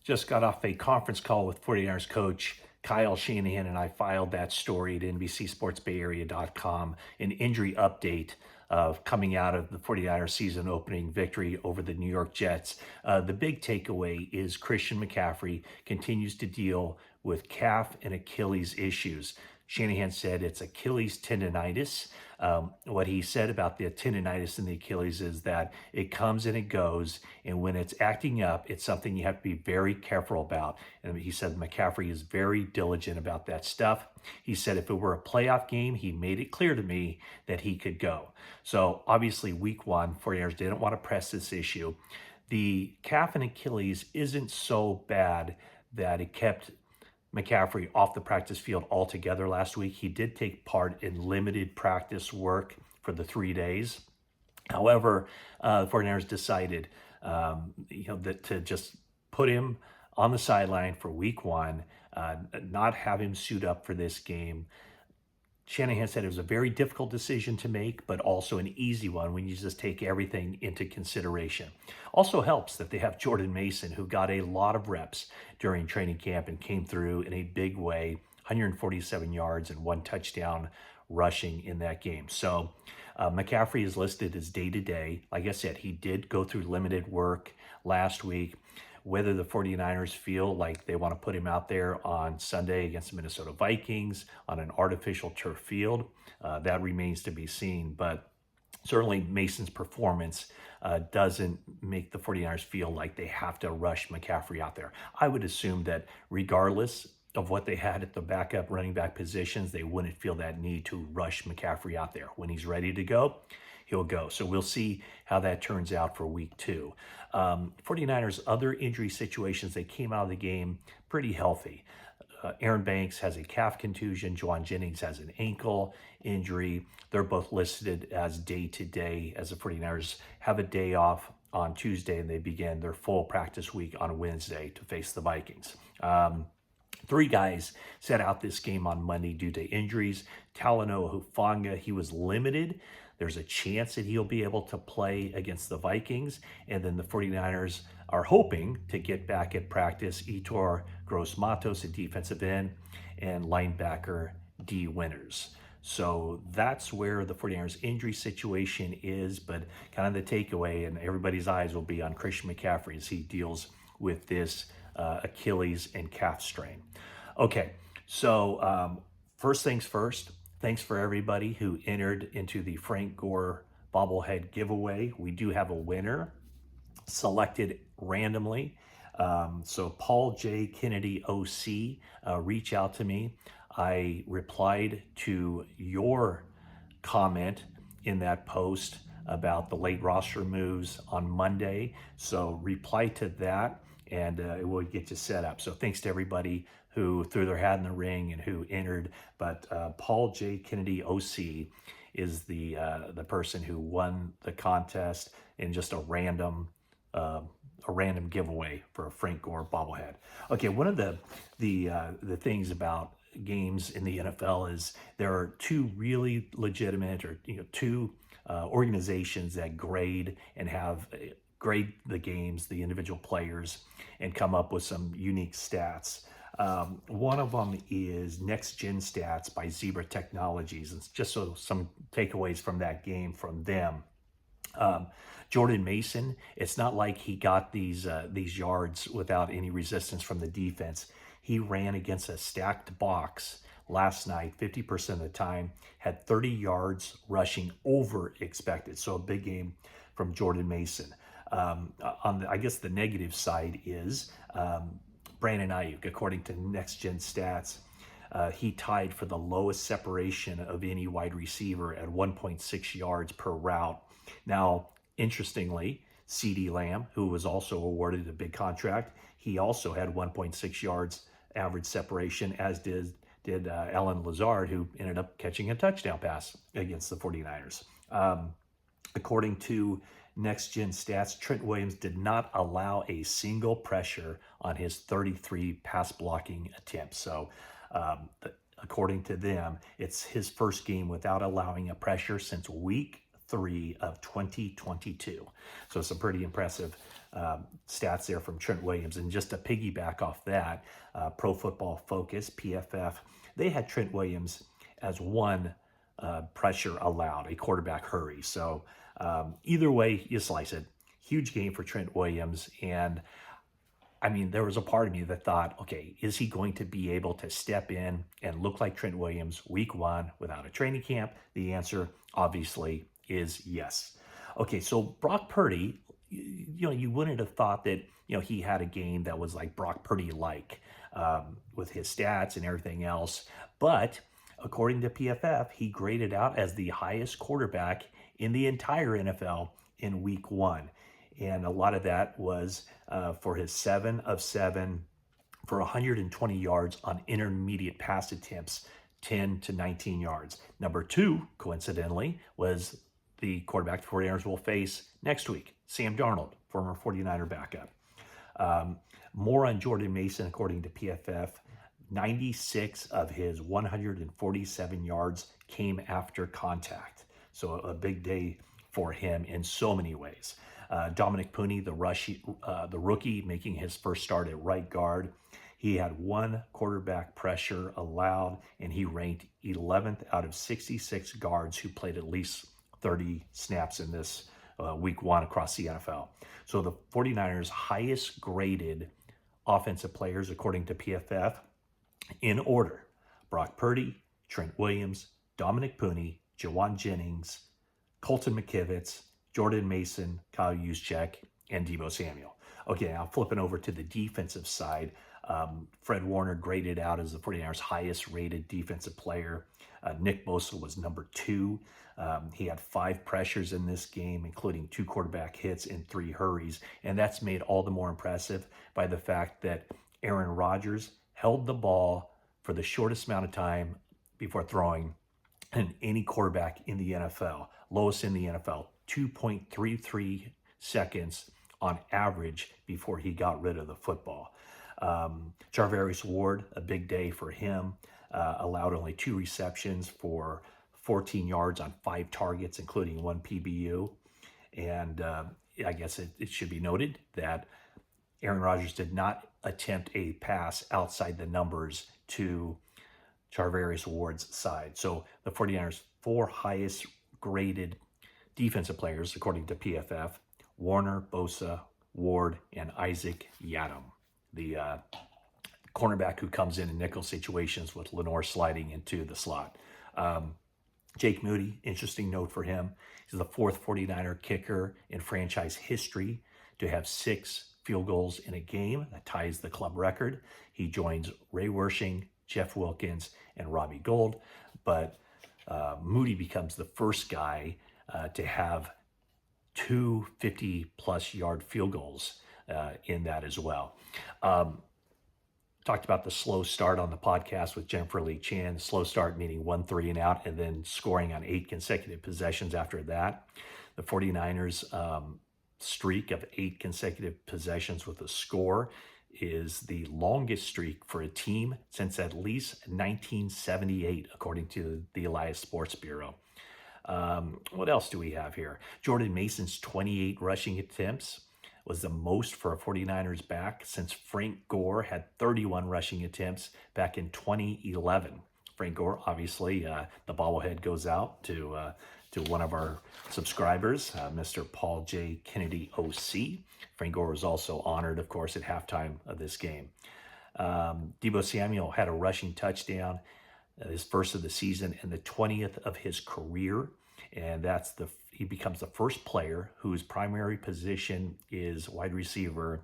Just got off a conference call with 49ers coach Kyle Shanahan, and I filed that story at NBC Sports Bay Area.com, an injury update of coming out of the 49ers season opening victory over the New York Jets. The big takeaway is Christian McCaffrey continues to deal with calf and Achilles issues. Shanahan said it's Achilles tendonitis. What he said about the tendonitis in the Achilles is that it comes and it goes, and when it's acting up, it's something you have to be very careful about. And he said McCaffrey is very diligent about that stuff. He said if it were a playoff game, he made it clear to me that he could go. So obviously week one, 49ers didn't want to press this issue. The calf and Achilles isn't so bad that it kept McCaffrey off the practice field altogether last week. He did take part in limited practice work for the 3 days. However, the 49ers decided that to just put him on the sideline for week one, not have him suit up for this game. Shanahan said it was a very difficult decision to make, but also an easy one when you just take everything into consideration. Also helps that they have Jordan Mason, who got a lot of reps during training camp and came through in a big way, 147 yards and 1 touchdown rushing in that game. So McCaffrey is listed as day-to-day. Like I said, he did go through limited work last week. Whether the 49ers feel like they want to put him out there on Sunday against the Minnesota Vikings on an artificial turf field, that remains to be seen. But certainly Mason's performance doesn't make the 49ers feel like they have to rush McCaffrey out there. I would assume that regardless of what they had at the backup running back positions, they wouldn't feel that need to rush McCaffrey out there. When he's ready to go, he'll go. So we'll see how that turns out for week two. 49ers other injury situations, they came out of the game pretty healthy. Aaron Banks has a calf contusion. Juwan Jennings has an ankle injury. They're both listed as day-to-day, as the 49ers have a day off on Tuesday and they begin their full practice week on Wednesday to face the Vikings. 3 guys set out this game on Monday due to injuries. Talanoa Hufanga, he was limited. There's a chance that he'll be able to play against the Vikings. And then the 49ers are hoping to get back at practice Yetur Gross-Matos, a defensive end, and linebacker D. Winters. So that's where the 49ers injury situation is, but kind of the takeaway, and everybody's eyes will be on Christian McCaffrey as he deals with this Achilles and calf strain. Okay, so first things first, thanks for everybody who entered into the Frank Gore bobblehead giveaway. We do have a winner selected randomly. So Paul J. Kennedy OC reach out to me. I replied to your comment in that post about the late roster moves on Monday. So reply to that and it will get you set up. So thanks to everybody who threw their hat in the ring and who entered. But Paul J. Kennedy OC is the person who won the contest in just a random giveaway for a Frank Gore bobblehead. Okay, one of the things about games in the NFL is there are 2 really legitimate, or 2 organizations that grade and have grade the games, the individual players, and come up with some unique stats. One of them is Next Gen Stats by Zebra Technologies. It's just some takeaways from that game from them. Jordan Mason, it's not like he got these yards without any resistance from the defense. He ran against a stacked box last night, 50% of the time, had 30 yards rushing over expected. So a big game from Jordan Mason. I guess the negative side is Brandon Ayuk, according to Next Gen Stats, he tied for the lowest separation of any wide receiver at 1.6 yards per route. Now, interestingly, CeeDee Lamb, who was also awarded a big contract, he also had 1.6 yards average separation, as did Allen Lazard, who ended up catching a touchdown pass against the 49ers. According to Next Gen Stats, Trent Williams did not allow a single pressure on his 33 pass blocking attempts. So according to them, it's his first game without allowing a pressure since week 3 of 2022. So some pretty impressive stats there from Trent Williams. And just to piggyback off that, Pro Football Focus, PFF, they had Trent Williams as one pressure allowed, a quarterback hurry. So either way you slice it, huge game for Trent Williams. And I mean, there was a part of me that thought, okay, is he going to be able to step in and look like Trent Williams week one without a training camp? The answer, obviously, is yes. Okay, so Brock Purdy, you wouldn't have thought that, he had a game that was like Brock Purdy-like with his stats and everything else. But according to PFF, he graded out as the highest quarterback in the entire NFL in week one. And a lot of that was for his 7 of 7 for 120 yards on intermediate pass attempts, 10 to 19 yards. Number 2, coincidentally, was the quarterback the 49ers will face next week, Sam Darnold, former 49er backup. More on Jordan Mason, according to PFF, 96 of his 147 yards came after contact. So a big day for him in so many ways. Dominic Puni, the rookie, making his first start at right guard. He had 1 quarterback pressure allowed, and he ranked 11th out of 66 guards who played at least 30 snaps in this week one across the NFL. So the 49ers' highest graded offensive players, according to PFF, in order: Brock Purdy, Trent Williams, Dominic Puni, Jawan Jennings, Colton McKivitz, Jordan Mason, Kyle Juszczyk, and Deebo Samuel. Okay, now flipping over to the defensive side, Fred Warner graded out as the 49ers' highest rated defensive player. Nick Bosa was number 2. He had 5 pressures in this game, including 2 quarterback hits and 3 hurries. And that's made all the more impressive by the fact that Aaron Rodgers held the ball for the shortest amount of time before throwing than any quarterback in the NFL, lowest in the NFL, 2.33 seconds on average before he got rid of the football. Charvarius Ward, a big day for him, allowed only 2 receptions for 14 yards on 5 targets, including 1 PBU. And I guess it should be noted that Aaron Rodgers did not attempt a pass outside the numbers to Charvarius Ward's side. So the 49ers' 4 highest graded defensive players, according to PFF, Warner, Bosa, Ward, and Isaac Yiadom, the cornerback who comes in nickel situations with Lenore sliding into the slot. Jake Moody, interesting note for him. He's the 4th 49er kicker in franchise history to have 6 field goals in a game. That ties the club record. He joins Ray Wersching, Jeff Wilkins, and Robbie Gould. But Moody becomes the first guy to have 2 50-plus yard field goals in that as well. Talked about the slow start on the podcast with Jennifer Lee Chan. Slow start meaning 1 3 and out, and then scoring on 8 consecutive possessions after that. The 49ers streak of 8 consecutive possessions with a score is the longest streak for a team since at least 1978, according to the Elias Sports Bureau. What else do we have here? Jordan Mason's 28 rushing attempts was the most for a 49ers back since Frank Gore had 31 rushing attempts back in 2011. Frank Gore, obviously, the bobblehead goes out to one of our subscribers, Mr. Paul J. Kennedy OC. Frank Gore was also honored, of course, at halftime of this game. Deebo Samuel had a rushing touchdown, his first of the season and the 20th of his career. And he becomes the first player whose primary position is wide receiver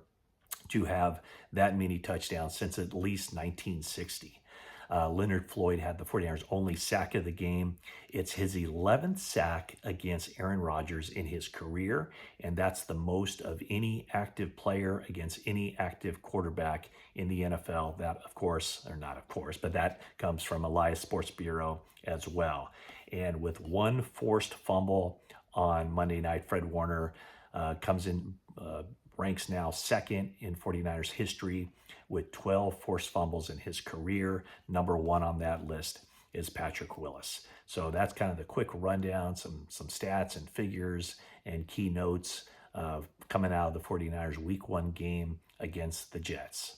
to have that many touchdowns since at least 1960. Leonard Floyd had the 49ers' only sack of the game. It's his 11th sack against Aaron Rodgers in his career, and that's the most of any active player against any active quarterback in the NFL. That, of course, or not of course, but that comes from Elias Sports Bureau as well. And with 1 forced fumble on Monday night, Fred Warner comes in, ranks now 2nd in 49ers history with 12 forced fumbles in his career. Number 1 on that list is Patrick Willis. So that's kind of the quick rundown, some stats and figures and key notes coming out of the 49ers Week 1 game against the Jets.